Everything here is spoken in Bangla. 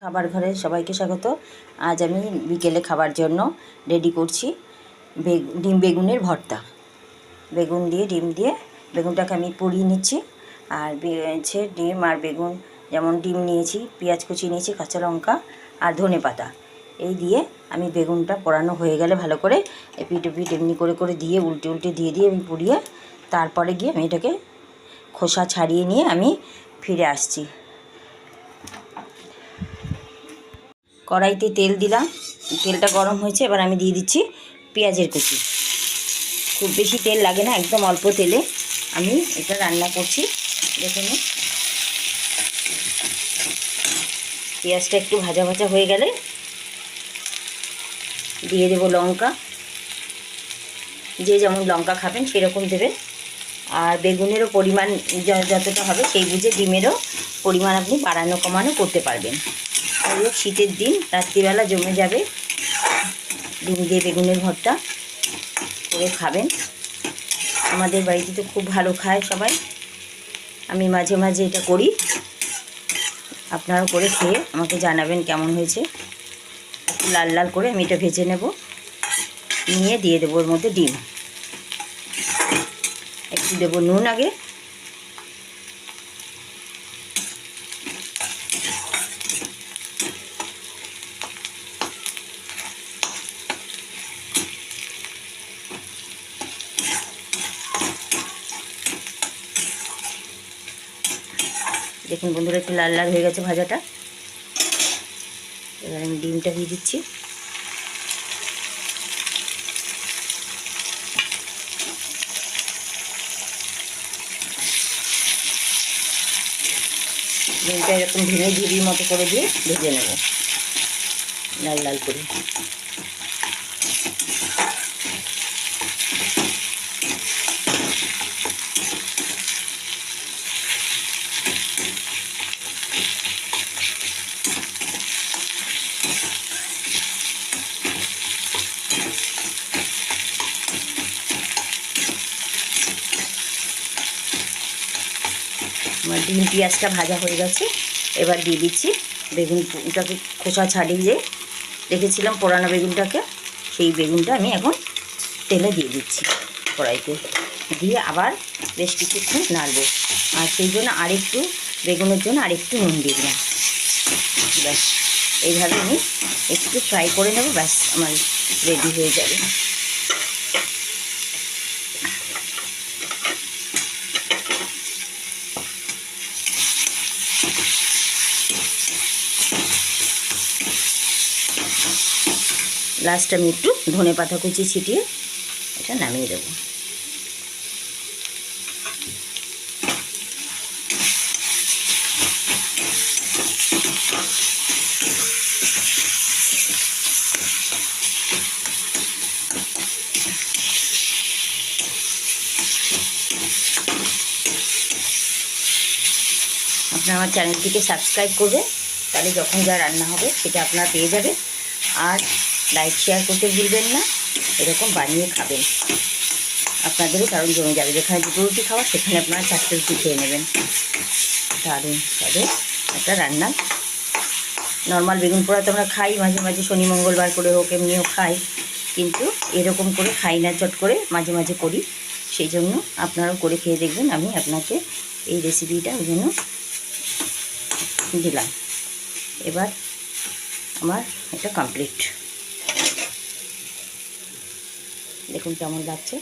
খাবার ঘরে সবাইকে স্বাগত। আজ আমি বিকেলে খাবার জন্য রেডি করছি বেগুনের ভর্তা। বেগুন দিয়ে ডিম দিয়ে বেগুনটাকে আমি পুড়িয়ে নিচ্ছি। আর ডিম আর বেগুন, যেমন ডিম নিয়েছি, পেঁয়াজ কুচি নিয়েছি, কাঁচা লঙ্কা আর ধনেপাতা, এই দিয়ে আমি বেগুনটা পোড়ানো হয়ে গেলে ভালো করে এপিট ওপিট এমনি করে করে দিয়ে উল্টে উল্টে দিয়ে আমি পুড়িয়ে তারপরে গিয়ে আমি এটাকে খোসা ছাড়িয়ে নিয়ে আমি ফিরে আসছি। কড়াইতে তেল দিলাম, তেলটা গরম হয়েছে, এবার আমি দিয়ে দিচ্ছি পেঁয়াজের কুচি। খুব বেশি তেল লাগে না, একদম অল্প তেলে আমি এটা রান্না করছি। দেখুন, পেঁয়াজটা একটু ভাজা ভাজা হয়ে গেলে দিয়ে দেবো লঙ্কা। যে যেমন লঙ্কা খাবেন সেরকম দেবেন। আর বেগুনেরও পরিমাণ যতটা হবে সেই বুঝে ডিমেরও পরিমাণ আপনি বাড়ানো কমানো করতে পারবেন। আর শীতের দিন রাত্রিবেলা জমে যাবে ডিম দিয়ে বেগুনের ভর্তা করে খাবেন। আমাদের বাড়িতে তো খুব ভালো খায় সবাই, আমি মাঝে মাঝে এটা করি। আপনারাও করে খেয়ে আমাকে জানাবেন কেমন হয়েছে। একটু লাল লাল করে আমি এটা ভেজে নেব, নিয়ে দিয়ে দেবো ওর মধ্যে ডিম। একটু দেবো নুন আগে, দেখুন বন্ধুরা একটু লাল লাল হয়ে গেছে ভাজাটা। এবার আমি ডিমটা দিয়ে দিচ্ছি। ডিমটা এরকম ভেঙে ঝুড়ির মতো করে দিয়ে ভেজে নেব লাল লাল করে। আমার ডিম পেঁয়াজটা ভাজা হয়ে গেছে, এবার দিয়ে দিচ্ছি বেগুনটাকে খোসা ছাড়িয়ে রেখেছিলাম পোড়ানো বেগুনটাকে। সেই বেগুনটা আমি এখন তেলে দিয়ে দিচ্ছি কড়াইতে, দিয়ে আবার বেশ কিছুক্ষণ নাড়বো। আর সেই জন্য আরেকটু বেগুনের জন্য আরেকটু নুন দিয়ে দিলাম। ব্যাস এইভাবে আমি একটু ফ্রাই করে নেব, ব্যাস আমার রেডি হয়ে যাবে। লাস্ট আমি একটু ধনেপাতা কুচি ছিটিয়ে এটা নামিয়ে দেবো। আপনারা আমার চ্যানেলটিকে সাবস্ক্রাইব করবেন, তাহলে যখন যা রান্না হবে সেটা আপনারা পেয়ে যাবেন। আর লাইক শেয়ার করতে ভুলবেন না। এরকম বানিয়ে খাবেন, আপনাদেরও কারণ জমে যাবে। যেখানে দুটো রুটি খাওয়া সেখানে আপনারা 4টে রুটি খেয়ে নেবেন। দারুণ স্বাদের একটা রান্না। নর্মাল বেগুন পোড়া তো আমরা খাই মাঝে মাঝে, শনি মঙ্গলবার করে হোক, এমনিও খাই, কিন্তু এরকম করে খাই না, চট করে মাঝে মাঝে করি। সেই জন্য আপনারাও করে খেয়ে দেখবেন। আমি আপনাকে এই রেসিপিটা ওই জন্য দিলাম। এবার আমার এটা কমপ্লিট, দেখুন কেমন লাগছে।